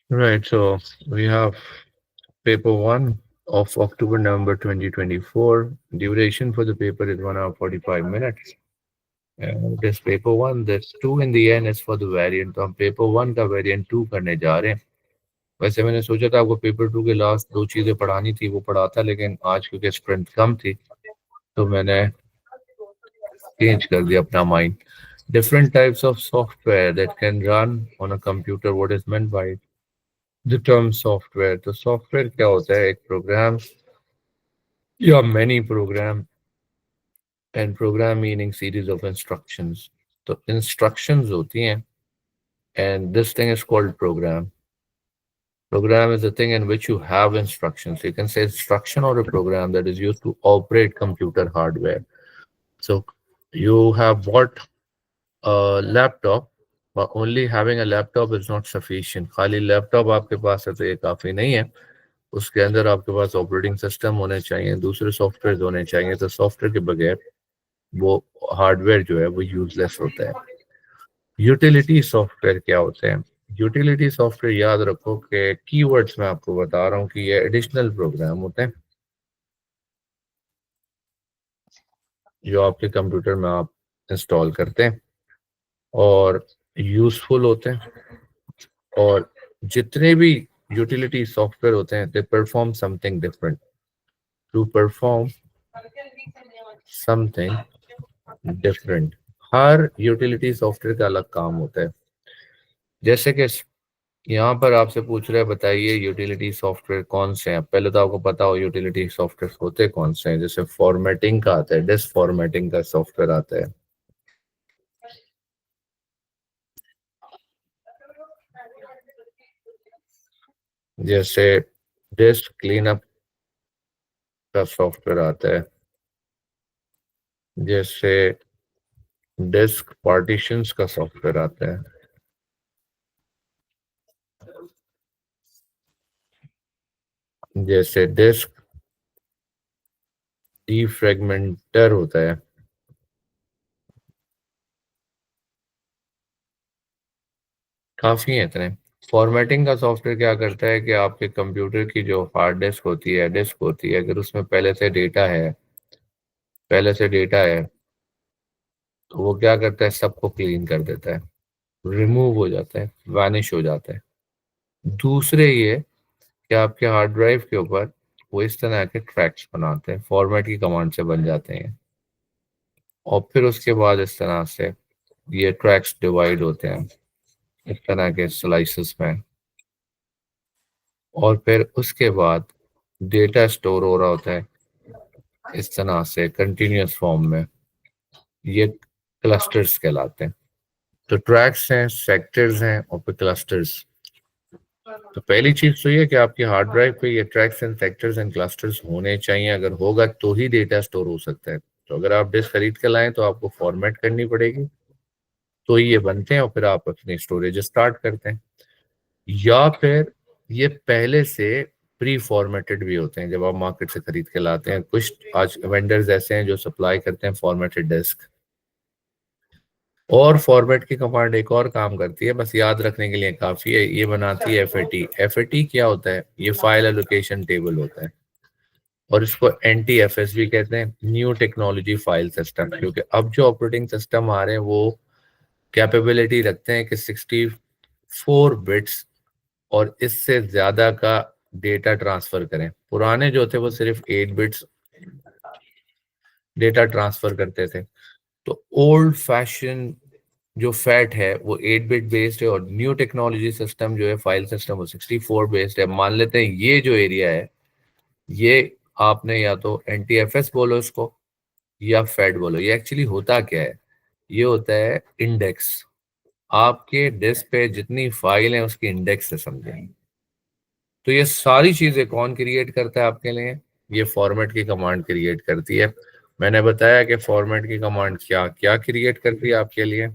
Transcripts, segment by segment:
Right, so we have paper one of October, November 2024. Duration for the paper is 1 hour 45 minutes. This paper one, this two in the end is for the variant. तो हम paper one का variant to करने जा रहे हैं. वैसे मैंने सोचा था आपको पेपर टू के लास्ट दो चीज़ें पढ़ानी थी, वो पढ़ा था, लेकिन आज क्योंकि स्ट्रेंथ कम थी तो मैंने चेंज कर दिया अपना mind. Different types of software that can run on a computer. What is meant by the term software? तो सॉफ्टवेयर क्या होता है? एक प्रोग्राम या many program, and program meaning series of instructions. तो instructions होती हैं, and this thing is called program. Program is a thing in which you have instructions. You can say instruction or a program that is used to operate computer hardware. So you have bought a laptop, but only having a laptop is not sufficient. खाली laptop आपके पास है तो ये काफ़ी नहीं है. उसके अंदर आपके पास ऑपरेटिंग सिस्टम होने चाहिए, दूसरे सॉफ्टवेयर होने चाहिए. तो सॉफ्टवेयर के बगैर वो हार्डवेयर जो है वो यूजलेस होता है. यूटिलिटी सॉफ्टवेयर क्या होते हैं? यूटिलिटी सॉफ्टवेयर याद रखो कि कीवर्ड्स मैं आपको बता रहा हूँ कि ये एडिशनल प्रोग्राम होते हैं जो आपके कंप्यूटर में आप इंस्टॉल करते हैं और यूजफुल होते हैं. और जितने भी यूटिलिटी सॉफ्टवेयर होते हैं, they perform something different. To perform something different. हर यूटिलिटी सॉफ्टवेयर का अलग काम होता है. जैसे कि यहाँ पर आपसे पूछ रहे हैं बताइए यूटिलिटी सॉफ्टवेयर कौन से हैं. पहले तो आपको पता हो यूटिलिटी सॉफ्टवेयर होते कौन से हैं. जैसे फॉर्मेटिंग का आता है, डिस्क फॉर्मेटिंग का सॉफ्टवेयर आता है. जैसे डिस्क क्लीनअप का सॉफ्टवेयर आता है. जैसे डिस्क पार्टीशंस का सॉफ्टवेयर आता है. जैसे डिस्क डीफ्रेगमेंटर होता है. काफ़ी है इतने. फॉर्मेटिंग का सॉफ्टवेयर क्या करता है कि आपके कंप्यूटर की जो हार्ड डिस्क होती है, डिस्क होती है, अगर उसमें पहले से डेटा है तो वो क्या करता है, सबको क्लीन कर देता है, रिमूव हो जाता है, वैनिश हो जाता है. दूसरे ये कि आपके हार्ड ड्राइव के ऊपर वो इस तरह के ट्रैक्स बनाते हैं, फॉर्मेट की कमांड से बन जाते हैं. और फिर उसके बाद इस तरह से ये ट्रैक्स डिवाइड होते हैं इस तरह के स्लाइसेस में. और फिर उसके बाद डेटा स्टोर हो रहा होता है इस तरह से कंटिन्यूअस फॉर्म में. ये क्लस्टर्स कहलाते हैं. तो ट्रैक्स हैं, सेक्टर्स हैं और फिर क्लस्टर्स. तो पहली चीज तो ये कि आपकी हार्ड ड्राइव पे ये tracks and sectors and clusters होने चाहिए. अगर होगा तो ही डेटा स्टोर हो सकता है. तो अगर आप डिस्क खरीद के लाएं तो आपको फॉर्मेट करनी पड़ेगी, तो ही ये बनते हैं और फिर आप अपनी स्टोरेज स्टार्ट करते हैं. या फिर ये पहले से प्री फॉर्मेटेड भी होते हैं जब आप मार्केट से खरीद के लाते हैं. कुछ आज वेंडर्स ऐसे हैं जो सप्लाई करते हैं फॉर्मेटेड डिस्क. और फॉर्मेट की कमांड एक और काम करती है, बस याद रखने के लिए काफी है. ये बनाती है एफएटी. एफएटी क्या होता है? ये फाइल एलोकेशन टेबल होता है. और इसको एनटी एफएस भी कहते हैं, न्यू टेक्नोलॉजी फाइल सिस्टम. क्योंकि अब जो ऑपरेटिंग सिस्टम आ रहे हैं वो कैपेबिलिटी रखते हैं कि 64 बिट्स और इससे ज्यादा का डेटा ट्रांसफर करें. पुराने जो थे वो सिर्फ 8 बिट्स डेटा ट्रांसफर करते थे. तो ओल्ड फैशन जो फैट है वो 8 बिट बेस्ड है, और न्यू टेक्नोलॉजी सिस्टम जो है फाइल सिस्टम वो 64 बेस्ड है. मान लेते हैं ये जो एरिया है ये आपने या तो एन टी एफ एस बोलो इसको या फैट बोलो. ये एक्चुअली होता क्या है? ये होता है इंडेक्स. आपके डिस्क पे जितनी फाइल है उसकी इंडेक्स से समझें. तो ये सारी चीजें कौन क्रिएट करता है आपके लिए? ये फॉर्मेट की कमांड क्रिएट करती है. मैंने बताया कि फॉर्मेट की कमांड क्या क्या क्रिएट करती है आपके लिए.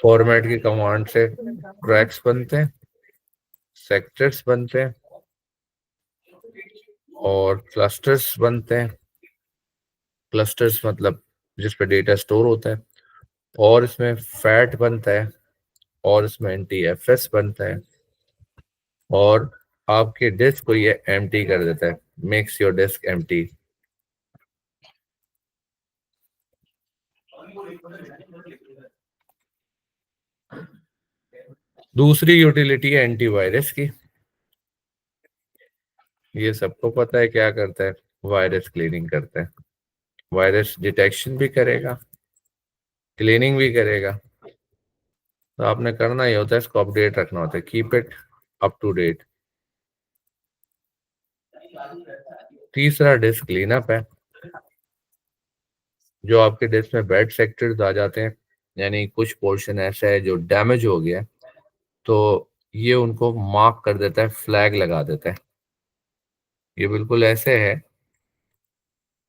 फॉर्मेट की कमांड से ट्रैक्स बनते हैं, सेक्टर्स बनते हैं और क्लस्टर्स बनते हैं. क्लस्टर्स मतलब जिस पे डेटा स्टोर होता है, और इसमें फैट बनता है, और इसमें एंटी एफ एस बनता है, और आपके डिस्क को ये एम्प्टी कर देता है, मेक्स योर डिस्क एम्प्टी। दूसरी यूटिलिटी है एंटीवायरस की। ये सबको पता है क्या करता है, वायरस क्लीनिंग करता है। वायरस डिटेक्शन भी करेगा, क्लीनिंग भी करेगा। तो आपने करना ही होता है, इसको अपडेट रखना होता है, keep it up to date. तीसरा डिस्क क्लीनअप है। जो आपके डिस्क में बैड सेक्टर्स आ जाते हैं, यानी कुछ पोर्शन ऐसा है जो डैमेज हो गया है, तो ये उनको मार्क कर देता है, फ्लैग लगा देता है। ये बिल्कुल ऐसे है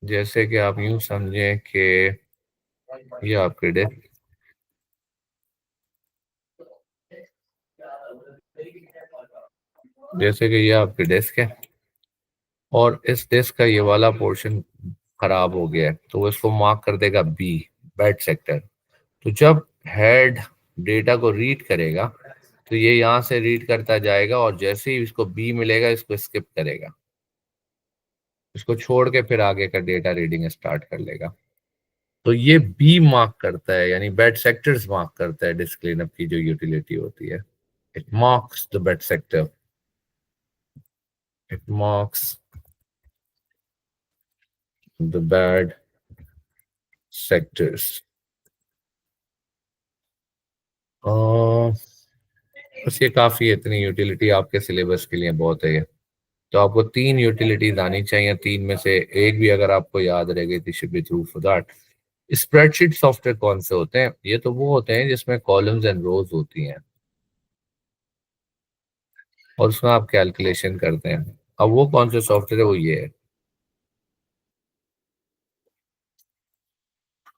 जैसे कि आप यूं समझें कि ये आपके डिस्क, जैसे कि ये आपके डिस्क है, और इस डिस्क का ये वाला पोर्शन खराब हो गया है, तो वो इसको मार्क कर देगा बी, बैड सेक्टर। तो जब हेड डेटा को रीड करेगा, तो ये यहाँ से रीड करता जाएगा, और जैसे ही इसको बी मिलेगा, इसको स्किप करेगा, इसको छोड़ के फिर आगे का डेटा रीडिंग स्टार्ट कर लेगा। तो ये बी मार्क करता है, यानी बैड सेक्टर्स मार्क करता है डिस्क क्लीनअप की जो यूटिलिटी होती है। It marks the bad sector, it marks the bad sectors. बस ये काफी है, इतनी यूटिलिटी आपके सिलेबस के लिए बहुत है ये। तो आपको तीन यूटिलिटीज आनी चाहिए, तीन में से एक भी अगर आपको याद रह गई तो should be through for that. Spreadsheet software कौन से होते हैं? ये तो वो होते हैं जिसमें कॉलम्स एंड रोज होती हैं, और उसमें आप कैलकुलेशन करते हैं। अब वो कौन से सॉफ्टवेयर है? वो ये है,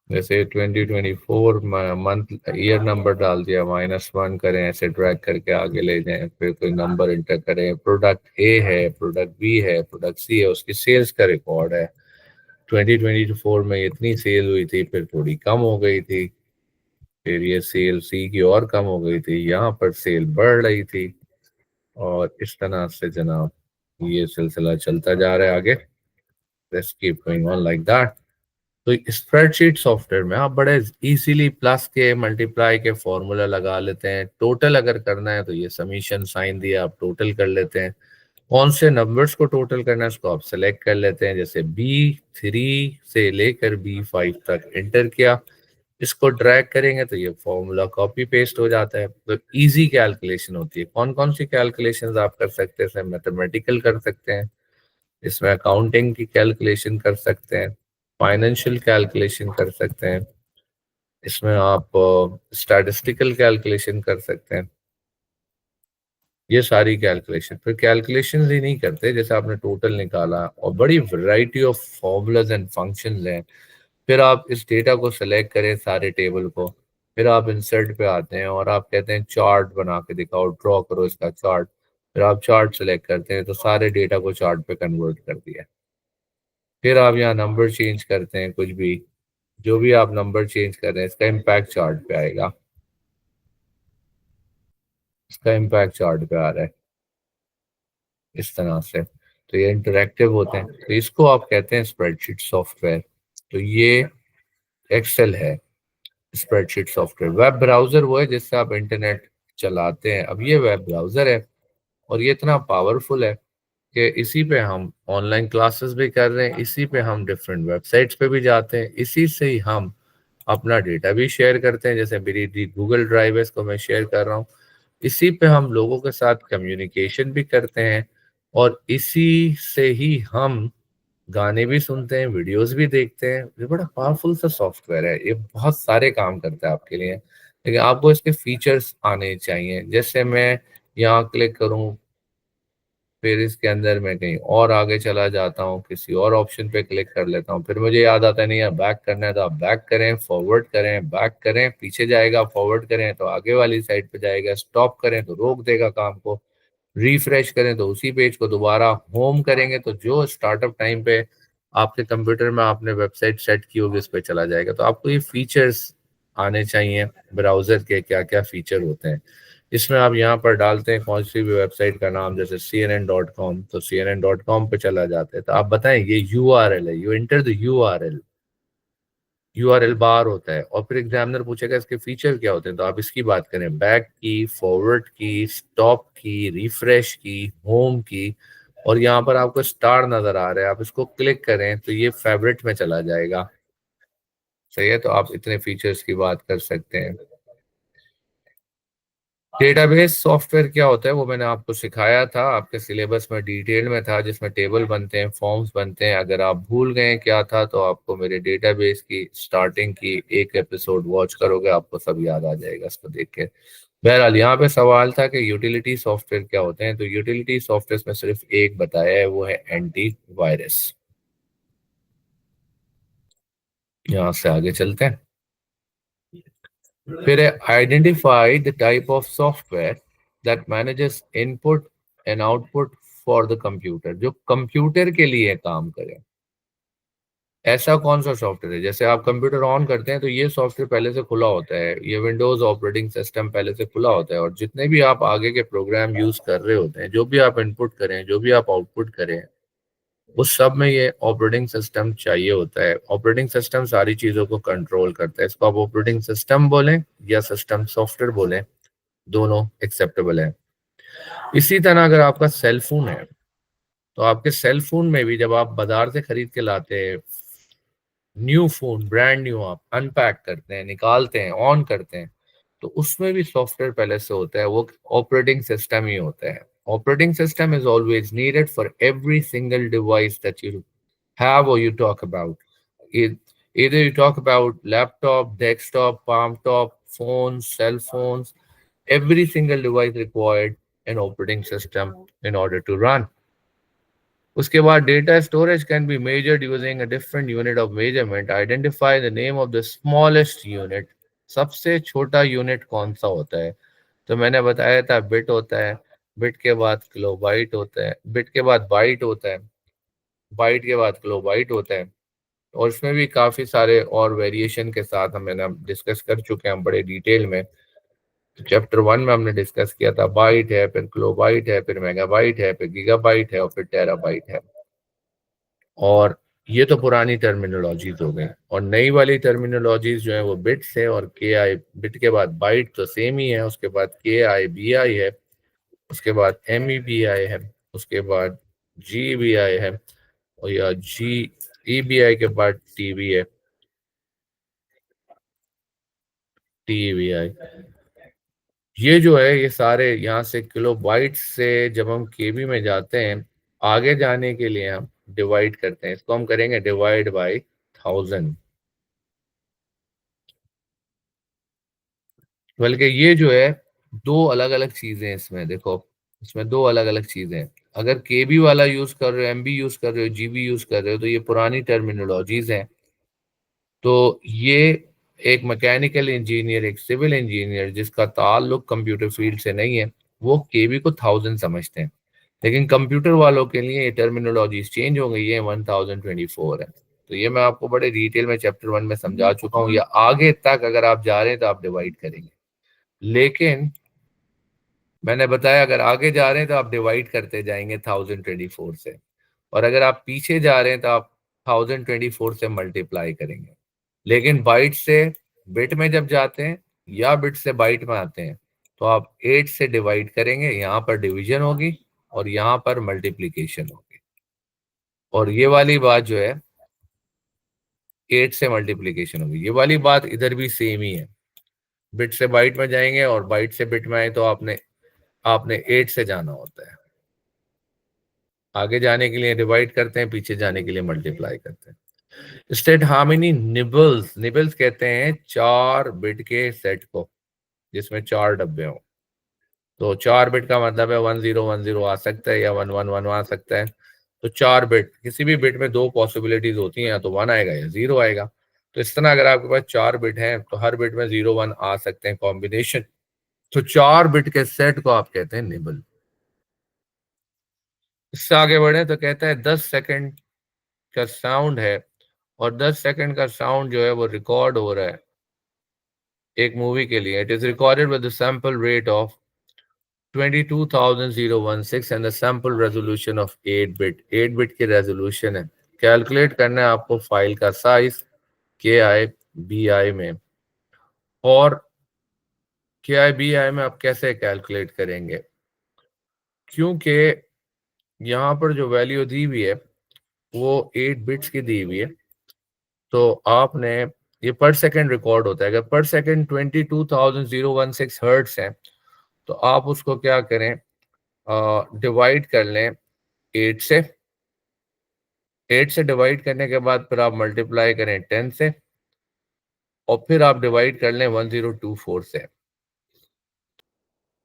जैसे 2024 मंथ ईयर नंबर डाल दिया, -1 करें, ऐसे ड्रैग करके आगे ले जाएं, फिर कोई नंबर इंटर करें, प्रोडक्ट ए है, प्रोडक्ट बी है, प्रोडक्ट सी है, उसकी सेल्स का रिकॉर्ड है। 2024 में इतनी सेल हुई थी, फिर थोड़ी कम हो गई थी, फिर ये सेल सी की और कम हो गई थी, यहाँ पर सेल बढ़ रही थी, और इस तरह से जनाब ये सिलसिला चलता जा रहा है आगे। Let's keep going on like that। तो स्प्रेडशीट सॉफ्टवेयर में आप बड़े इजीली प्लस के मल्टीप्लाई के फॉर्मूला लगा लेते हैं। टोटल अगर करना है तो ये समीशन साइन दिया, आप टोटल कर लेते हैं। कौन से नंबर्स को टोटल करना है उसको आप सेलेक्ट कर लेते हैं, जैसे B3 से लेकर B5 तक एंटर किया, इसको ड्रैग करेंगे तो ये फॉर्मूला कॉपी पेस्ट हो जाता है। तो इजी कैलकुलेशन होती है। कौन कौन सी कैलकुलेशंस आप कर सकते हैं? इसमें मैथमेटिकल कर सकते हैं, इसमें अकाउंटिंग की कैलकुलेशन कर सकते हैं, फाइनेंशियल कैलकुलेशन कर सकते हैं, इसमें आप स्टैटिस्टिकल कैलकुलेशन कर सकते हैं। ये सारी कैलकुलेशन, फिर कैलकुलेशन ही नहीं करते, जैसे आपने टोटल निकाला और बड़ी variety of formulas and functions हैं। फिर आप इस डेटा को सिलेक्ट करें, सारे टेबल को, फिर आप इंसर्ट पे आते हैं और आप कहते हैं चार्ट बना के दिखाओ, ड्रॉ करो इसका चार्ट। फिर आप चार्ट सेलेक्ट करते हैं, तो सारे डेटा को चार्ट पे कन्वर्ट कर दिया। फिर आप यहाँ नंबर चेंज करते हैं, कुछ भी, जो भी आप नंबर चेंज कर रहे हैं, इसका इम्पैक्ट चार्ट पे आएगा, इसका इम्पैक्ट चार्ट पे आ रहा है, इस तरह से। तो ये इंटरेक्टिव होते हैं, तो इसको आप कहते हैं स्प्रेडशीट सॉफ्टवेयर। तो ये एक्सेल है, स्प्रेडशीट सॉफ्टवेयर। वेब ब्राउजर वो है जिससे आप इंटरनेट चलाते हैं। अब ये वेब ब्राउजर है, और ये इतना पावरफुल है कि इसी पे हम ऑनलाइन क्लासेस भी कर रहे हैं, इसी पे हम डिफरेंट वेबसाइट्स पे भी जाते हैं, इसी से ही हम अपना डेटा भी शेयर करते हैं। जैसे मेरी गूगल ड्राइव है, इसको मैं शेयर कर रहा हूँ, इसी पे हम लोगों के साथ कम्युनिकेशन भी करते हैं, और इसी से ही हम गाने भी सुनते हैं, वीडियोस भी देखते हैं। ये बड़ा पावरफुल सा सॉफ्टवेयर है, ये बहुत सारे काम करता है आपके लिए, लेकिन आपको इसके फीचर्स आने चाहिए। जैसे मैं यहाँ क्लिक करूँ, फिर इसके अंदर मैं कहीं और आगे चला जाता हूँ, किसी और ऑप्शन पे क्लिक कर लेता हूँ, फिर मुझे याद आता है नहीं यार बैक करना है, तो आप बैक करें, फॉरवर्ड करें, बैक करें, पीछे जाएगा, फॉरवर्ड करें तो आगे वाली साइड पे जाएगा, स्टॉप करें तो रोक देगा काम को, रिफ्रेश करें तो उसी पेज को दोबारा होम करेंगे, तो जो स्टार्टअप टाइम पे आपके कंप्यूटर में आपने वेबसाइट सेट की होगी, उस पर चला जाएगा। तो आपको ये फीचर्स आने चाहिए ब्राउजर के, क्या क्या फीचर होते हैं। इसमें आप यहाँ पर डालते हैं कौन सी भी वेबसाइट का नाम, जैसे CNN.com, तो CNN.com पे चला जाता है। तो आप बताएं ये URL है, यू एंटर द URL बार होता है, और फिर एग्जामिनर पूछेगा इसके फीचर क्या होते हैं, तो आप इसकी बात करें, बैक की, फॉरवर्ड की, स्टॉप की, रिफ्रेश की, होम की, और यहाँ पर आपको स्टार नजर आ रहा है, आप इसको क्लिक करें तो ये फेवरेट में चला जाएगा। सही है, तो आप इतने फीचर्स की बात कर सकते हैं। डेटाबेस सॉफ्टवेयर क्या होता है वो मैंने आपको सिखाया था, आपके सिलेबस में डिटेल में था, जिसमें टेबल बनते हैं, फॉर्म्स बनते हैं। अगर आप भूल गए क्या था, तो आपको मेरे डेटाबेस की स्टार्टिंग की एक एपिसोड वॉच करोगे, आपको सब याद आ जाएगा इसको देख के। बहरहाल यहाँ पे सवाल था कि यूटिलिटी सॉफ्टवेयर क्या होते हैं, तो यूटिलिटी सॉफ्टवेयर में सिर्फ एक बताया है, वो है एंटी वायरस। यहाँ से आगे चलते हैं। फिर identify the type of software that manages input and output for the computer, जो कंप्यूटर के लिए काम करे। ऐसा कौन सा सॉफ्टवेयर है, जैसे आप कंप्यूटर ऑन करते हैं तो ये सॉफ्टवेयर पहले से खुला होता है, ये विंडोज ऑपरेटिंग सिस्टम पहले से खुला होता है, और जितने भी आप आगे के प्रोग्राम यूज कर रहे होते हैं, जो भी आप इनपुट करें, जो भी आप आउटपुट करें, उस सब में ये ऑपरेटिंग सिस्टम चाहिए होता है। ऑपरेटिंग सिस्टम सारी चीजों को कंट्रोल करता है, इसको आप ऑपरेटिंग सिस्टम बोलें या सिस्टम सॉफ्टवेयर बोलें, दोनों एक्सेप्टेबल है। इसी तरह अगर आपका सेल फोन है, तो आपके सेल फोन में भी जब आप बाजार से खरीद के लाते हैं न्यू फोन, ब्रांड न्यू, आप अनपैक करते हैं, निकालते हैं, ऑन करते हैं, तो उसमें भी सॉफ्टवेयर पहले से होता है, वो ऑपरेटिंग सिस्टम ही होता है। Operating system is always needed for every single device that you have or you talk about. Either you talk about laptop, desktop, palm top, phones, cell phones, every single device required an operating system in order to run. उसके बाद data storage can be measured using a different unit of measurement, identify the name of the smallest unit. सबसे छोटा unit कौन सा होता है, तो मैंने बताया था बिट होता है, बिट के बाद किलोबाइट होता है, बिट के बाद बाइट होता है, बाइट के बाद किलोबाइट होता है, और इसमें भी काफी सारे और वेरिएशन के साथ हम मैंने डिस्कस कर चुके हैं हम बड़े डिटेल में। चैप्टर 1 में हमने डिस्कस किया था, बाइट है, फिर किलोबाइट है, फिर मेगाबाइट है, फिर गीगाबाइट है, और फिर टेराबाइट है। और ये तो पुरानी टर्मिनोलॉजीज हो गई, और नई वाली टर्मिनोलॉजीज जो है वो बिट्स है, और के आई, बिट के बाद बाइट तो सेम ही है, उसके बाद KIBI है, उसके बाद MEBI है, उसके बाद GBI है, और या GEBI के बाद TB है, TBI। ये जो है ये सारे यहाँ से किलो बाइट से जब हम केबी में जाते हैं, आगे जाने के लिए हम डिवाइड करते हैं, इसको हम करेंगे डिवाइड बाई 1000। बल्कि ये जो है दो अलग अलग चीजें हैं इसमें, देखो इसमें दो अलग अलग चीजें हैं। अगर केबी वाला यूज कर रहे हो, MB यूज कर रहे हो, GB यूज कर रहे हो, तो ये पुरानी टर्मिनोलॉजीज हैं। तो ये एक मैकेनिकल इंजीनियर, एक सिविल इंजीनियर जिसका ताल्लुक कंप्यूटर फील्ड से नहीं है, वो केबी को 1000 समझते हैं। लेकिन कंप्यूटर वालों के लिए ये टर्मिनोलॉजीज चेंज हो गई है, 1024 है। तो ये मैं आपको बड़े डिटेल में चैप्टर 1 में समझा चुका हूँ, या आगे तक अगर आप जा रहे हैं तो आप डिवाइड करेंगे। लेकिन मैंने बताया अगर आगे जा रहे हैं तो आप डिवाइड करते जाएंगे 1024 से, और अगर आप पीछे जा रहे हैं तो आप 1024 से मल्टीप्लाई करेंगे। लेकिन बाइट से बिट में जब जाते हैं या बिट से बाइट में आते हैं, तो आप 8 से डिवाइड करेंगे, यहाँ पर डिवीजन होगी और यहाँ पर मल्टीप्लीकेशन होगी। और ये वाली बात जो है 8 से मल्टीप्लीकेशन होगी, ये वाली बात इधर भी सेम ही है। बिट से बाइट में जाएंगे और बाइट से बिट में आए तो आपने आपने 8 से जाना होता है। आगे जाने के लिए डिवाइड करते हैं, पीछे जाने के लिए मल्टीप्लाई करते हैं। State how many nibbles, nibbles कहते हैं 4 बिट के सेट को, जिसमें 4 डब्बे हों। तो 4 बिट का मतलब है 1010 आ सकता है या 111 आ सकता है। तो 4 बिट, किसी भी बिट में दो पॉसिबिलिटीज होती हैं, या तो 1 आएगा या 0 आएगा। तो इस तरह अगर आपके पास 4 बिट हैं तो हर बिट में 0 1 आ सकते हैं कॉम्बिनेशन। तो 4 बिट के सेट को आप कहते हैं निबल। इससे आगे बढ़े तो कहता है 10 सेकंड का साउंड है और 10 सेकंड का साउंड जो है वो रिकॉर्ड हो रहा है एक मूवी के लिए, it is recorded with the sample rate of 22,016 and the sample resolution of 8 bit. 8 bit की रेजोल्यूशन है। कैलकुलेट करना है आपको फाइल का साइज के आई बी आई में। और के आई बी आई में आप कैसे कैलकुलेट करेंगे, क्योंकि यहाँ पर जो वैल्यू दी हुई है वो 8 बिट्स की दी हुई है, तो आपने ये पर सेकंड रिकॉर्ड होता है। अगर पर सेकंड 22,016 हर्ट्स है तो आप उसको क्या करें, डिवाइड कर लें 8 से। 8 से डिवाइड करने के बाद फिर आप मल्टीप्लाई करें 10 से और फिर आप डिवाइड कर लें 1024 से।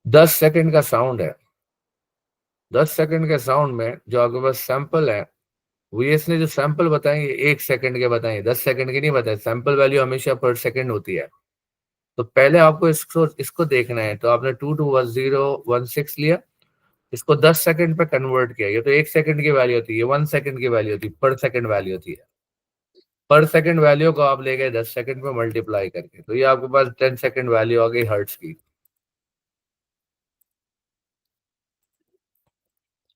10 सेकंड का साउंड है। 10 सेकंड के साउंड में जो आपके पास सैंपल है, वीएस ने जो सैंपल बताए ये 1 सेकंड के बताए, 10 सेकंड के नहीं बताए। सैंपल वैल्यू हमेशा पर सेकंड होती है। तो पहले आपको इसको इसको देखना है। तो आपने 221016 लिया, इसको 10 सेकंड पे कन्वर्ट किया। ये तो 1 सेकंड की वैल्यू होती है, 1 सेकंड की वैल्यू होती है, पर सेकंड वैल्यू होती है। पर सेकंड वैल्यू को आप ले गए 10 सेकंड में मल्टीप्लाई करके, तो ये आपके पास 10 सेकंड वैल्यू आ गई हर्ट्स की,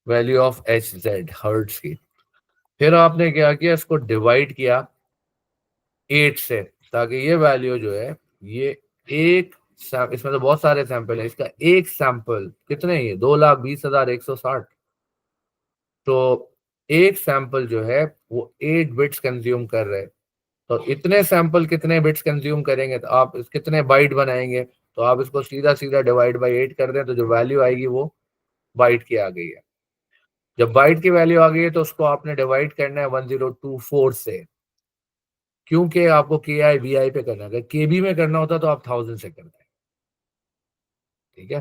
value of H Z hertz की। फिर आपने क्या किया, इसको डिवाइड किया 8 से, ताकि ये वैल्यू जो है ये एक इसमें तो बहुत सारे सैंपल है, इसका एक सैंपल कितने, ये 2,20,160। तो एक सैंपल जो है वो 8 बिट्स कंज्यूम कर रहे हैं। तो इतने सैंपल कितने बिट्स कंज्यूम करेंगे, तो आप इस कितने बाइट बनाएंगे, तो आप इसको सीधा सीधा डिवाइड बाई 8 कर दें, तो जो वैल्यू आएगी वो बाइट की आ गई है। जब बाइट की वैल्यू आ गई है तो उसको आपने डिवाइड करना है 1024 से, क्योंकि आपको के आई बी आई पे करना है। अगर के बी में करना होता तो आप 1000 से करते हैं। ठीक है,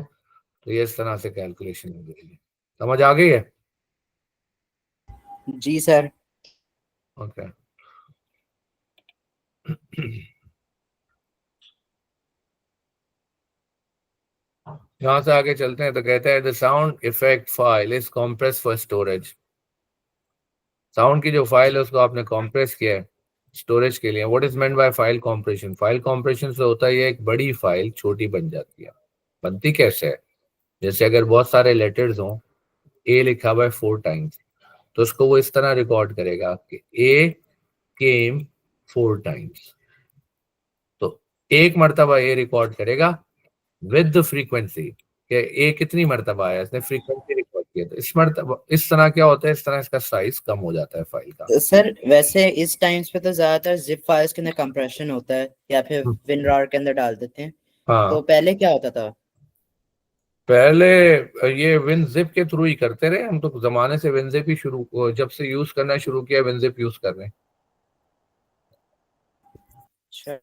तो ये इस तरह से कैलकुलेशन हो जाएगी। समझ आ गई है? जी सर। ओके। यहां से आगे चलते हैं। तो कहते हैं the sound effect file is compress for storage. Sound की जो फाइल है उसको आपने कॉम्प्रेस किया है स्टोरेज के लिए। What is meant by file compression? File compression से होता है ये एक बड़ी फाइल छोटी बन जाती है। बनती कैसे है, जैसे अगर बहुत सारे लेटर्स हों, ए लिखा हुआ है 4 टाइम्स, तो उसको वो इस तरह रिकॉर्ड करेगा कि ए केम 4 टाइम्स। तो एक मर्तबा ए रिकॉर्ड करेगा विद द फ्रीक्वेंसी कि ए कितनी मर्तबा आया, इसने फ्रीक्वेंसी रिकॉर्ड किया। तो इस मर्तबा इस तरह क्या होता है, इस तरह इसका साइज कम हो जाता है फाइल का। तो सर वैसे इस टाइम्स पे तो ज्यादातर जिप फाइल्स के अंदर कंप्रेशन होता है या फिर विनरार के अंदर डाल देते हैं, तो हाँ, पहले क्या होता था? पहले ये विनजिप के थ्रू ही करते रहे हम, तो जमाने से विनजिप ही शुरू, जब से यूज करना शुरू किया विनजिप यूज कर रहे हैं। अच्छा।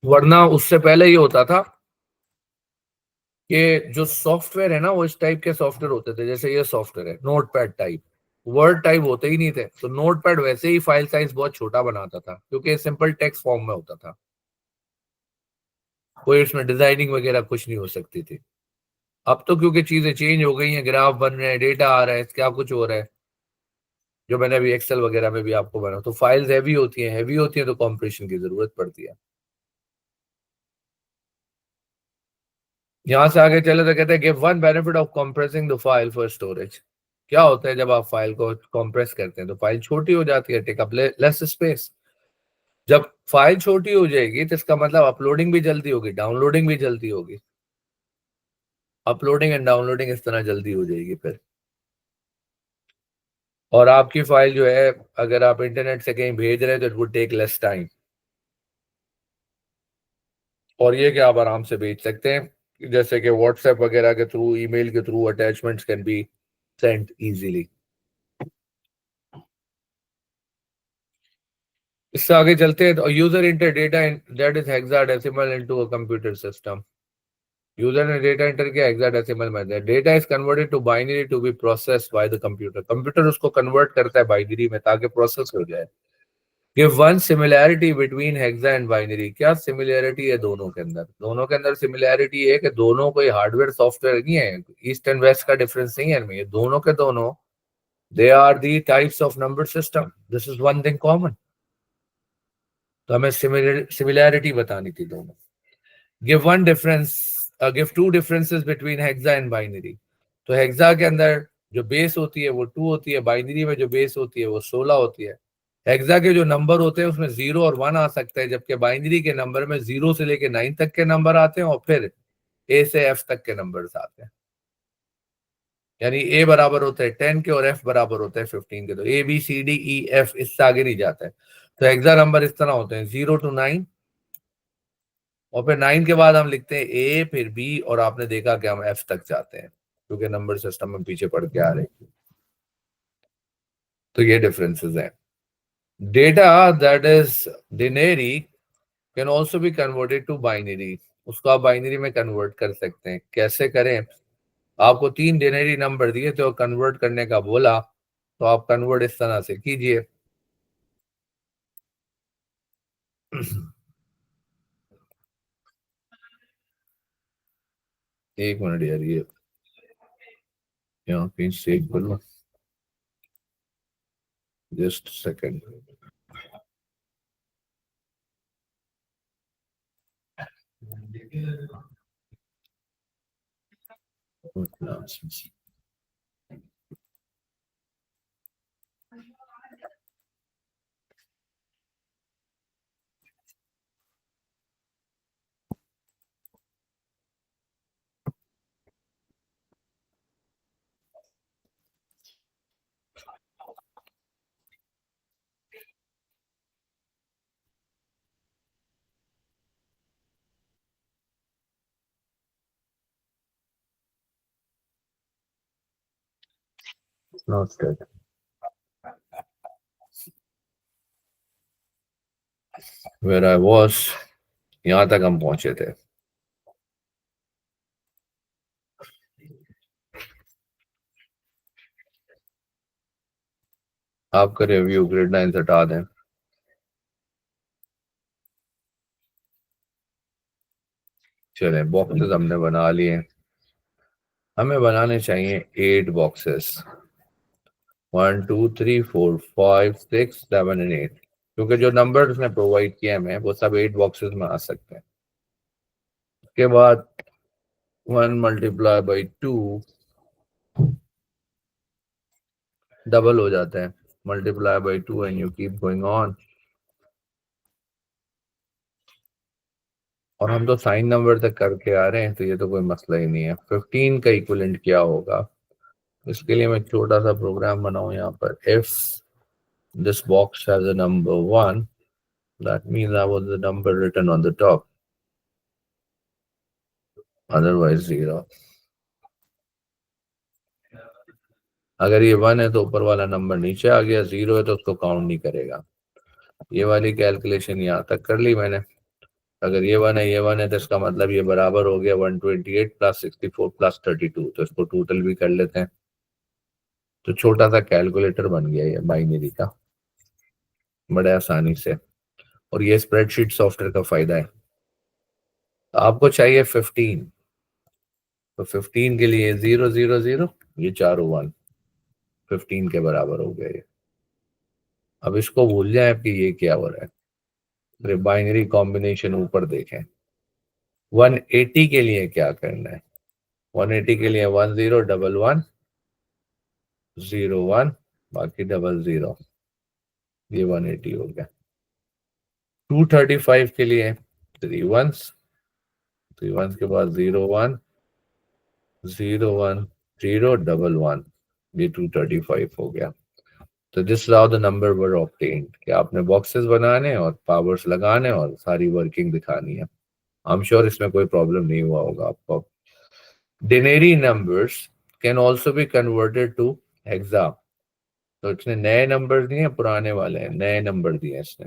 वरना उससे पहले ये होता था कि जो सॉफ्टवेयर है ना वो इस टाइप के सॉफ्टवेयर होते थे, जैसे ये सॉफ्टवेयर है नोटपैड टाइप, वर्ड टाइप होते ही नहीं थे। तो नोटपैड वैसे ही फाइल साइज बहुत छोटा बनाता था, क्योंकि सिंपल टेक्स्ट फॉर्म में होता था, कोई इसमें डिजाइनिंग वगैरह कुछ नहीं हो सकती थी। अब तो क्योंकि चीजें चेंज हो गई हैं, ग्राफ बन रहे हैं, डेटा आ रहा है, क्या कुछ हो रहा है, जो मैंने अभी एक्सेल वगैरह में भी आपको बनाया, तो फाइल्स हैवी होती हैं तो कॉम्प्रेशन की जरूरत पड़ती है। यहां से आगे चले तो कहते हैं give one benefit of compressing the file for storage. क्या होता है जब आप फाइल को कंप्रेस करते हैं तो फाइल छोटी हो जाती है, टेक अप लेस स्पेस। जब फाइल छोटी हो जाएगी तो इसका मतलब अपलोडिंग भी जल्दी होगी, डाउनलोडिंग भी जल्दी होगी। अपलोडिंग एंड डाउनलोडिंग इस तरह जल्दी हो जाएगी फिर। और आपकी फाइल जो है अगर आप इंटरनेट से कहीं भेज रहे हैं तो it would take less time. और ये कि आप आराम से भेज सकते हैं, जैसे कि व्हाट्सएप वगैरह के थ्रू, ईमेल के through attachments can be sent easily. इससे आगे चलते हैं तो user enter data that is hexadecimal into a computer system. User ने डेटा इंटर किया हेक्साडेसिमल में, data is converted to binary to be processed by the computer. Computer उसको convert करता है बाइनरी में ताकि प्रोसेस हो जाए। Give one similarity between hexa and binary. क्या सिमिलैरिटी है दोनों के अंदर? दोनों के अंदर सिमिलैरिटी है कि दोनों कोई हार्डवेयर सॉफ्टवेयर नहीं है, ईस्ट एंड वेस्ट का डिफरेंस नहीं है इनमें, ये दोनों के दोनों They are the types of number system. This is one thing common. तो हमें सिमिलैरिटी बतानी थी दोनों. Give one difference, give two differences between hexa and binary. तो हेक्सा के अंदर जो बेस होती है वो 2 होती है, बाइनरी में जो बेस होती है वो 16 होती है. हेक्सा के जो नंबर होते हैं उसमें 0 और 1 आ सकते हैं, जबकि बाइनरी के नंबर में 0 से लेके 9 तक के नंबर आते हैं और फिर ए से एफ तक के नंबर्स आते हैं. यानी ए बराबर होता है 10 के और एफ बराबर होता है 15 के. तो A B C D E F इससे आगे नहीं जाता है. तो हेक्सा नंबर इस तरह होते हैं 0 to 9 और फिर 9 के बाद हम लिखते हैं ए फिर बी और आपने देखा कि हम एफ तक जाते हैं क्योंकि नंबर सिस्टम में पीछे पड़ के आ रहे हैं. तो ये डिफरेंसेस हैं. Data that is denary can also be converted to binary. उसको आप बाइनरी में कन्वर्ट कर सकते हैं. कैसे करें? आपको 3 डिनेरी नंबर दिए थे और कन्वर्ट करने का बोला तो आप कन्वर्ट इस तरह से कीजिए. एक मिनट यार, ये यहाँ कहीं सेव कर लो. Just second. Not good. Where I was, यहाँ तक हम पहुंचे थे. आपका रिव्यू ग्रेड 9 से हटा दें. चले, बॉक्सेस हमने बना लिए. हमें बनाने चाहिए 8 बॉक्सेस. 1 2 3 4 5 6 7 एंड 8. क्योंकि जो नंबर उसने प्रोवाइड किए हमें वो सब 8 बॉक्सेस में आ सकते हैं. उसके बाद 1 मल्टीप्लाई बाई 2 डबल हो जाता है. Multiply by 2 and you keep going on. और हम तो साइन नंबर तक करके आ रहे हैं तो ये तो कोई मसला ही नहीं है. 15 का इक्विवेलेंट क्या होगा? इसके लिए मैं छोटा सा प्रोग्राम बनाऊं यहाँ पर. If this box has a number 1, that means I was the number written on the top, otherwise 0. अगर ये 1 है तो ऊपर वाला नंबर नीचे आ गया, 0 है तो उसको काउंट नहीं करेगा. ये वाली कैलकुलेशन यहाँ तक कर ली मैंने. अगर ये 1 है ये 1 है तो इसका मतलब ये बराबर हो गया 128 प्लस 64 प्लस 32. तो इसको टोटल भी कर लेते हैं. तो छोटा सा कैलकुलेटर बन गया ये बाइनरी का, बड़े आसानी से. और ये स्प्रेडशीट सॉफ्टवेयर का फायदा है. तो आपको चाहिए 15. तो 15 के लिए 0 0 0, ये चारों 1, 15 के बराबर हो गया ये. अब इसको भूल जाए कि ये क्या हो रहा है. फिर बाइनरी कॉम्बिनेशन ऊपर देखें. 180 के लिए क्या करना है? 180 के लिए 1 0 1 1 0 1 बाकी 0 0. ये 180 हो गया. 235 के लिए 3 1s, 3 1s के बाद 0 1 0 1 0 1 1. ये 235 हो गया. तो this how the number were obtained. कि आपने बॉक्सेस बनाने और पावर्स लगाने और सारी वर्किंग दिखानी है. आई एम श्योर इसमें कोई प्रॉब्लम नहीं हुआ होगा आपको. Denary numbers can also be converted to hexa. तो इसने नए नंबर दिए, पुराने वाले हैं, नए नंबर दिए इसने.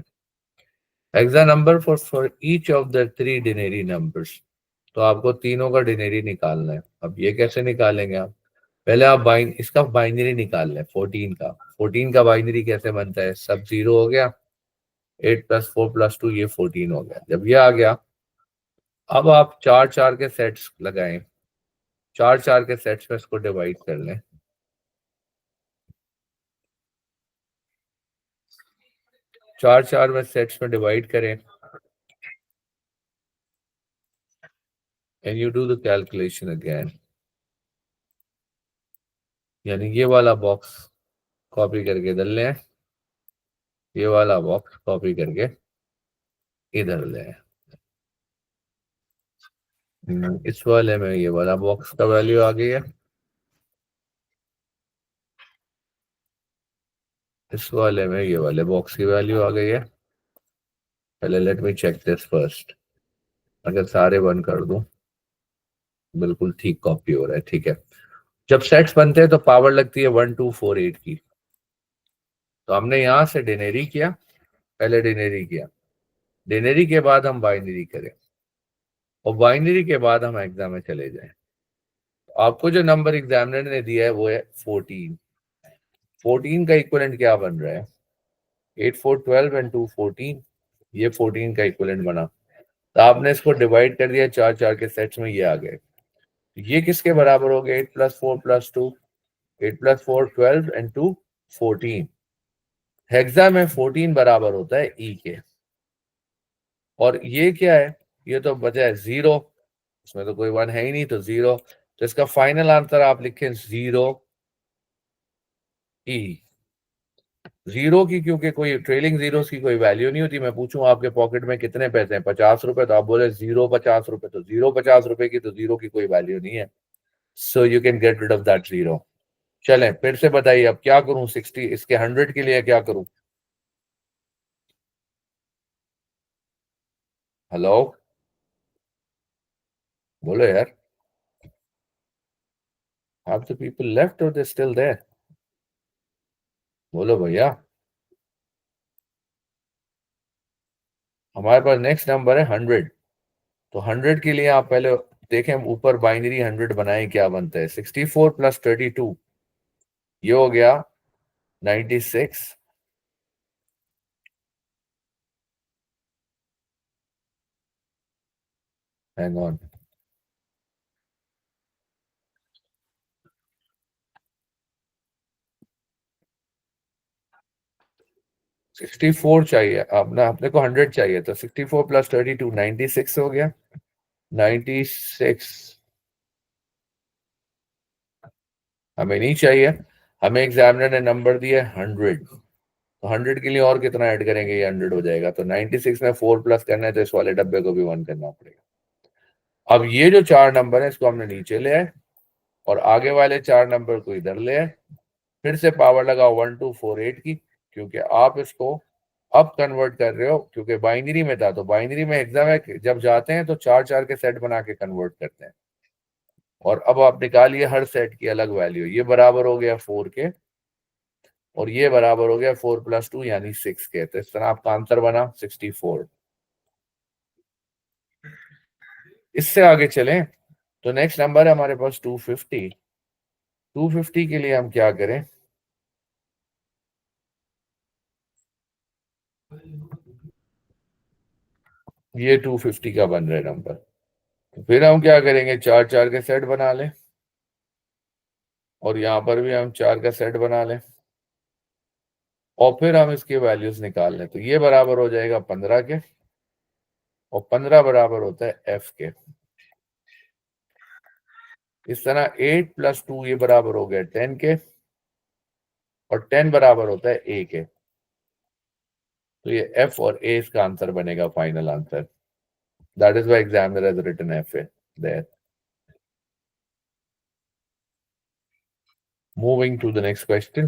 Hexa number for each of the 3 denary numbers. तो आपको तीनों का डिनेरी निकालना है. अब ये कैसे निकालेंगे आप? पहले आप इसका बाइनरी निकाल लें. 14 का बाइनरी कैसे बनता है? सब 0 हो गया. 8 + 4 + 2 ये 14 हो गया. जब ये आ गया, अब आप 4 4 के सेट्स लगाएं. 4 4 के सेट्स में इसको डिवाइड कर लें. चार चार में सेट्स में डिवाइड करें and you do the calculation again, यानी ये वाला बॉक्स कॉपी करके इधर ले आए, ये वाला बॉक्स कॉपी करके इधर ले आए। इस वाले में ये वाला बॉक्स का वैल्यू आ गई है, इस वाले में ये वाले बॉक्स की वैल्यू आ गई है। पहले let me check this first, अगर सारे बंद कर दूं, बिल्कुल ठीक कॉपी हो रहा है, ठीक है। जब सेट्स बनते हैं तो पावर लगती है 1248 की, तो हमने यहां से डिनेरी किया, पहले डिनेरी किया, डिनेरी के बाद हम बाइनरी करें, और बाइनरी के बाद हम एग्जाम में चले जाएं। तो आपको जो नंबर एग्जामिनर ने दिया है वो है 14। 14 का इक्विवेलेंट क्या बन रहा है? 8 4 12 एंड 2 14, ये 14 का इक्विवेलेंट बना। तो आपने इसको डिवाइड कर दिया चार चार के सेट्स में, ये आ गए। ये किसके बराबर हो गए? 8 + 4 + 2, 8 + 4 12 एंड 2 14। हेक्सा में 14 बराबर होता है ई के, और ये क्या है? ये तो बचा है 0, इसमें तो कोई 1 है ही नहीं, तो 0। तो इसका फाइनल आंसर आप लिखें 0 ई। 0 की क्योंकि कोई ट्रेलिंग जीरोस की कोई वैल्यू नहीं होती। मैं पूछूं आपके पॉकेट में कितने पैसे हैं? 50 रुपए, तो आप बोले 0 50 रुपए, तो 0 50 रुपए की, तो 0 की कोई वैल्यू नहीं है। So you can get rid of that 0। चलें फिर से बताइए अब क्या करूं? 60 इसके 100 के लिए क्या करूं? हेलो, बोलो यार। Have the people left or they still there? बोलो भैया। हमारे पास नेक्स्ट नंबर है 100। तो 100 के लिए आप पहले देखें ऊपर बाइनरी 100 बनाए क्या बनता है? 64 + 32, ये हो गया 96। हैंग ऑन, 64 चाहिए अपना, अपने को 100 चाहिए, तो 64 + 32 96 हो गया। 96 हमें नहीं चाहिए, हमें एग्जामिनर ने नंबर दिया 100। तो 100 के लिए और कितना ऐड करेंगे? ये 100 हो जाएगा। तो 96 में 4 प्लस करना है, तो इस वाले डब्बे को भी 1 करना पड़ेगा। अब ये जो चार नंबर है इसको हमने नीचे ले आए, और आगे वाले चार नंबर को इधर ले आए। फिर से पावर लगाओ 1248 की, क्योंकि आप इसको अब कन्वर्ट कर रहे हो, क्योंकि बाइनरी में था। तो बाइनरी में एग्जाम है, जब जाते हैं तो चार चार के सेट बना के कन्वर्ट करते हैं। और अब आप निकालिए हर सेट की अलग वैल्यू। ये बराबर हो गया 4 के, और ये बराबर हो गया 4 + 2 यानी 6 के। तो इस तरह आपका आंसर बना 64। इससे आगे चलें तो नेक्स्ट नंबर है हमारे पास 250। 250 के लिए हम क्या करें? ये 250 का बन रहा है नंबर। तो फिर हम क्या करेंगे? चार चार के सेट बना लें, और यहां पर भी हम चार का सेट बना लें, और फिर हम इसके वैल्यूज निकाल लें। तो ये बराबर हो जाएगा 15 के, और 15 बराबर होता है एफ के। इस तरह 8 + 2 ये बराबर हो गया 10 के, और 10 बराबर होता है ए के। तो ये एफ और ए इसका आंसर बनेगा, final answer. That is why examiner has written F A there. Moving to the next question.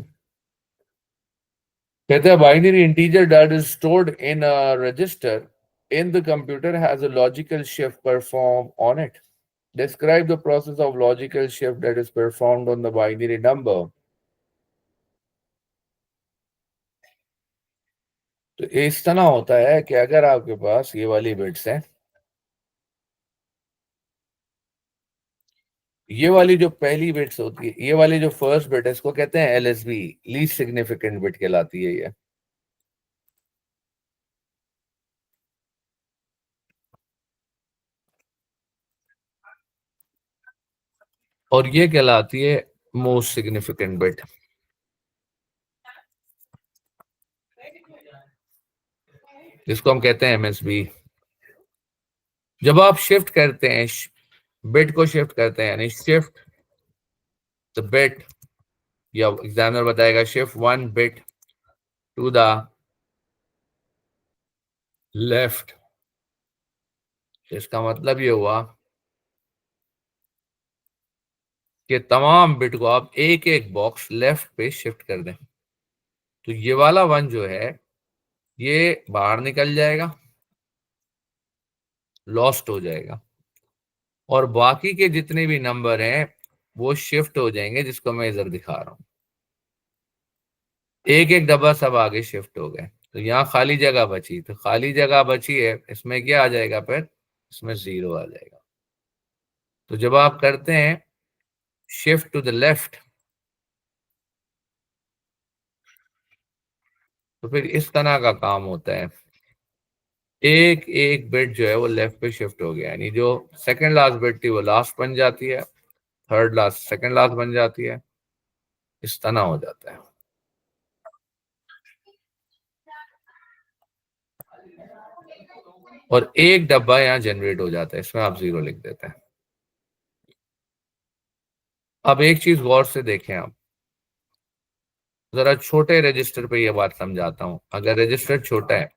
कहते हैं binary integer that is stored in a register in the computer has a logical shift performed on it. Describe the process of logical shift that is performed on the binary number. तो इस तरह होता है कि अगर आपके पास ये वाली बिट्स हैं, ये वाली जो पहली बिट्स होती है, ये वाली जो फर्स्ट बिट है, इसको कहते हैं एलएसबी, लीस्ट सिग्निफिकेंट बिट कहलाती है ये। और ये कहलाती है मोस्ट सिग्निफिकेंट बिट। जिसको हम कहते हैं एमएसबी। जब आप शिफ्ट करते हैं, बिट को शिफ्ट करते हैं, यानी शिफ्ट द बिट, या एग्जामिनर बताएगा shift 1 bit to the left, इसका मतलब ये हुआ कि तमाम बिट को आप एक एक बॉक्स लेफ्ट पे शिफ्ट कर दें। तो ये वाला 1 जो है ये बाहर निकल जाएगा, लॉस्ट हो जाएगा, और बाकी के जितने भी नंबर हैं वो शिफ्ट हो जाएंगे, जिसको मैं इधर दिखा रहा हूं। एक एक डब्बा सब आगे शिफ्ट हो गए, तो यहाँ खाली जगह बची, तो खाली जगह बची है, इसमें क्या आ जाएगा, फिर इसमें 0 आ जाएगा। तो जब आप करते हैं शिफ्ट टू द लेफ्ट, तो फिर इस तरह का काम होता है, एक एक बिट जो है वो लेफ्ट पे शिफ्ट हो गया, यानी जो सेकंड लास्ट बिट थी वो लास्ट बन जाती है, थर्ड लास्ट सेकंड लास्ट बन जाती है, इस तरह हो जाता है। और एक डब्बा यहाँ जनरेट हो जाता है, इसमें आप 0 लिख देते हैं। अब एक चीज गौर से देखें, आप जरा छोटे रजिस्टर पे ये बात समझाता हूं। अगर रजिस्टर छोटा है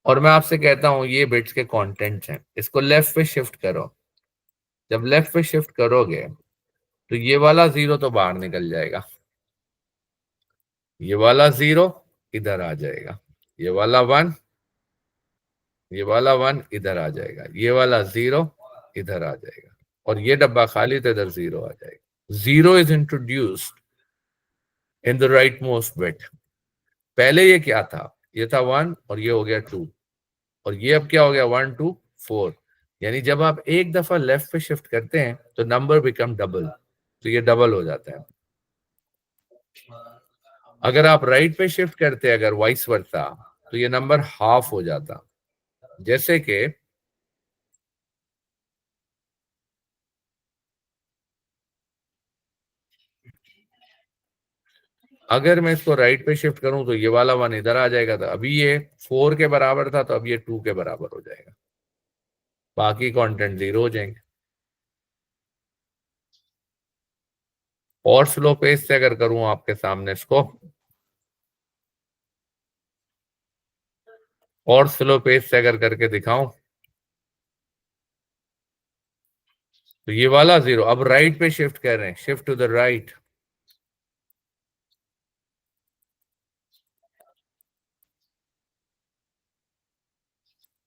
और मैं आपसे कहता हूं ये बिट्स के कंटेंट्स हैं, इसको लेफ्ट पे शिफ्ट करो, जब लेफ्ट पे शिफ्ट करोगे तो ये वाला 0 तो बाहर निकल जाएगा, ये वाला 0 इधर आ जाएगा, ये वाला 1, ये वाला 1 इधर आ जाएगा, ये वाला 0 इधर आ जाएगा, और ये डब्बा खाली तो इधर 0 आ जाएगा। 0 is introduced in the right most bit. पहले ये क्या था, ये था 1 और ये हो गया 2, और ये अब क्या हो गया 1 2 4। यानी जब आप एक दफा लेफ्ट पे शिफ्ट करते हैं तो नंबर बिकम डबल, तो ये डबल हो जाता है। अगर आप राइट पे शिफ्ट करते हैं, अगर वाइस वर्सा, तो ये नंबर हाफ हो जाता। जैसे कि अगर मैं इसको राइट पे शिफ्ट करूं तो ये वाला 1 इधर आ जाएगा, था अभी ये 4 के बराबर था, तो अब ये 2 के बराबर हो जाएगा, बाकी कंटेंट 0 हो जाएंगे। और स्लो पेस से अगर करूं आपके सामने इसको, और स्लो पेस से अगर करके दिखाऊं, तो ये वाला 0 अब राइट पे शिफ्ट कर रहे हैं, shift to the right,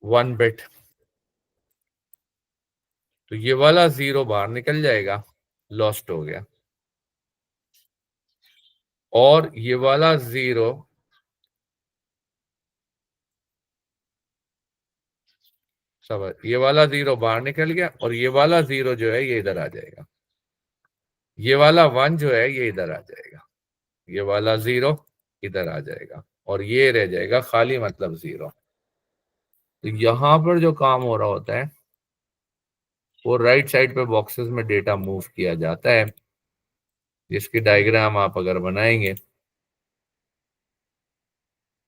1 bit, तो ये वाला 0 बाहर निकल जाएगा, लॉस्ट हो गया, और ये वाला 0 सब, ये वाला 0 बाहर निकल गया, और ये वाला 0 जो है ये इधर आ जाएगा, ये वाला 1 जो है ये इधर आ जाएगा, ये वाला 0 इधर आ जाएगा, और ये रह जाएगा खाली, मतलब 0। तो यहां पर जो काम हो रहा होता है वो राइट साइड पे बॉक्सेस में डेटा मूव किया जाता है, जिसकी डायग्राम आप अगर बनाएंगे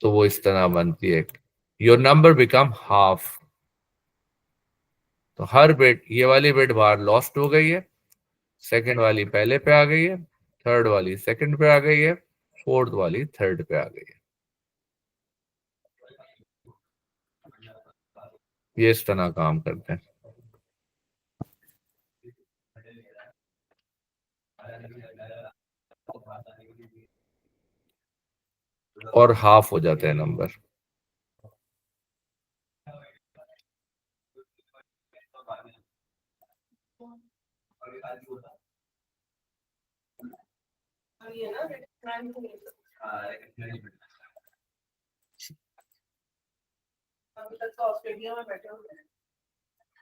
तो वो इस तरह बनती है। योर नंबर बिकम हाफ, तो हर बिट, ये वाली बिट बाहर लॉस्ट हो गई है, सेकंड वाली पहले पे आ गई है, थर्ड वाली सेकंड पे आ गई है, फोर्थ वाली थर्ड पे आ गई है। ये इस तरह काम करते हैं, और हाफ हो जाते हैं नंबर।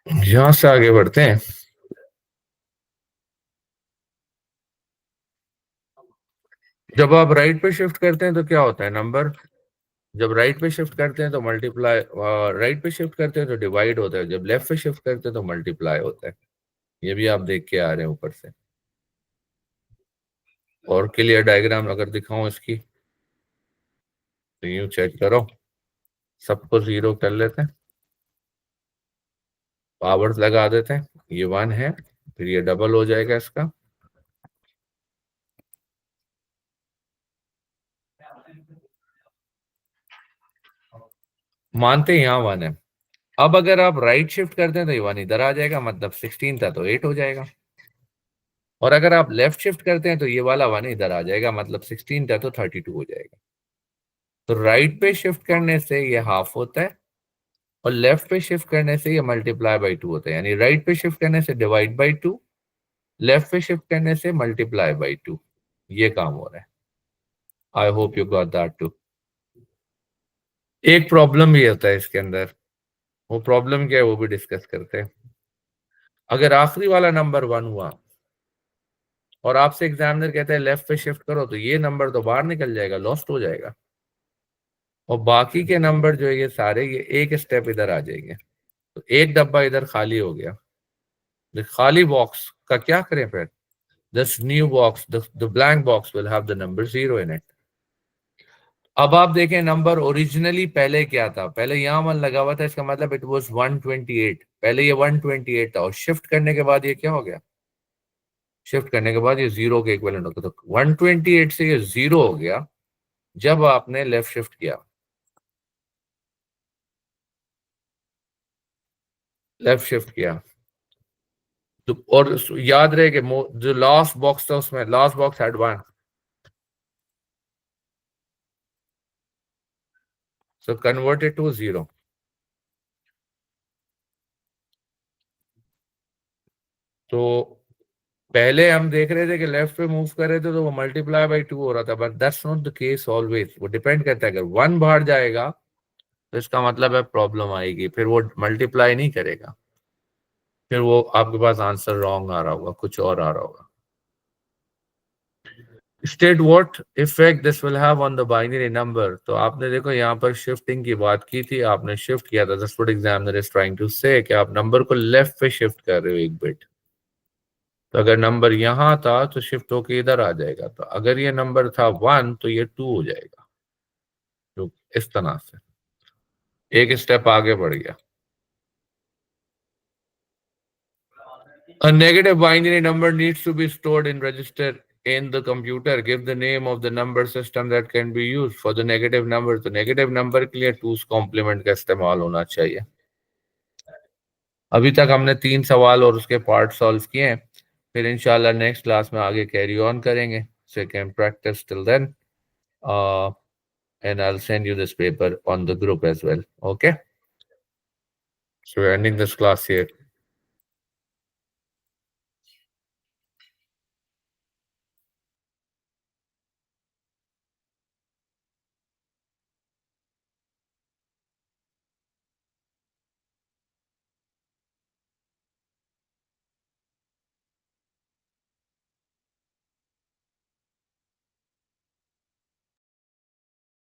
यहां से आगे बढ़ते हैं। जब आप राइट पे शिफ्ट करते हैं तो क्या होता है, नंबर जब राइट पे शिफ्ट करते हैं तो मल्टीप्लाई, राइट पे शिफ्ट करते हैं तो डिवाइड होता है, जब लेफ्ट पे शिफ्ट करते हैं तो मल्टीप्लाई होता है। ये भी आप देख के आ रहे हैं ऊपर से। और क्लियर डायग्राम अगर दिखाऊं इसकी, तो यूं चेक करो, सबको 0 कर लेते हैं, पावर्स लगा देते हैं, ये 1 है, फिर ये डबल हो जाएगा इसका, मानते हैं यहाँ 1 है। अब अगर आप राइट शिफ्ट करते हैं तो ये 1 इधर आ जाएगा, मतलब 16 था तो 8 हो जाएगा, और अगर आप लेफ्ट शिफ्ट करते हैं तो ये वाला 1 इधर आ जाएगा, मतलब 16 था तो 32 हो जाएगा। तो राइट पे शिफ्ट करने से ये हाफ होता है, और लेफ्ट पे शिफ्ट करने से ये मल्टीप्लाई बाई 2 होता है, यानी राइट पे शिफ्ट करने से डिवाइड बाई 2, लेफ्ट पे शिफ्ट करने से मल्टीप्लाई बाई 2, ये काम हो रहा है। I hope you got that too. एक प्रॉब्लम भी होता है इसके अंदर, वो प्रॉब्लम क्या है वो भी डिस्कस करते हैं। अगर आखिरी वाला नंबर 1 हुआ और आपसे एग्जामिनर कहता है लेफ्ट पे शिफ्ट करो, तो ये नंबर तो बाहर निकल जाएगा, लॉस्ट हो जाएगा, और बाकी के नंबर जो है ये सारे ये एक स्टेप इधर आ जाएंगे, तो एक डब्बा इधर खाली हो गया। द खाली बॉक्स का क्या करें फिर? This new box, the blank box will have the number 0 in it. अब आप देखें नंबर ओरिजिनली पहले क्या था, पहले यहां 1 लगा हुआ था, इसका मतलब इट वाज 128, पहले ये 128 था, और शिफ्ट करने के बाद ये क्या हो गया? शिफ्ट करने के बाद ये 0 के इक्विवेलेंट हो गया, तो 128 से ये 0 हो गया जब आपने लेफ्ट शिफ्ट किया, लेफ्ट शिफ्ट किया। तो और याद रहे कि जो लास्ट बॉक्स था उसमें last box had 1, so converted to 0। तो पहले हम देख रहे थे कि लेफ्ट पे मूव कर रहे थे तो वो मल्टीप्लाई बाई 2 हो रहा था, but that's not the case always, वो डिपेंड करता है, अगर 1 बाहर जाएगा तो इसका मतलब है प्रॉब्लम आएगी, फिर वो मल्टीप्लाई नहीं करेगा, फिर वो आपके पास आंसर रॉन्ग आ रहा होगा, कुछ और आ रहा होगा। State what effect this will have on the binary number. तो आपने देखो यहाँ पर शिफ्टिंग की बात की थी, आपने शिफ्ट किया था, that's what examiner is trying to say, कि आप नंबर को लेफ्ट पे शिफ्ट कर रहे हो एक बिट। तो अगर नंबर यहाँ था तो शिफ्ट होके इधर आ जाएगा, तो अगर ये नंबर था 1 तो ये 2 हो जाएगा, तो इस तरह से एक स्टेप आगे बढ़ गया। A negative binary number needs to be stored in register in the computer. Give the name of the number system that can be used for the negative number. तो negative number के लिए 2's complement का इस्तेमाल होना चाहिए। अभी तक हमने 3 सवाल और उसके पार्ट सॉल्व किए हैं, फिर इंशाल्लाह नेक्स्ट क्लास में आगे कैरी ऑन करेंगे, so you can practice till then, and I'll send you this paper on the group as well. Okay, so we're ending this class here.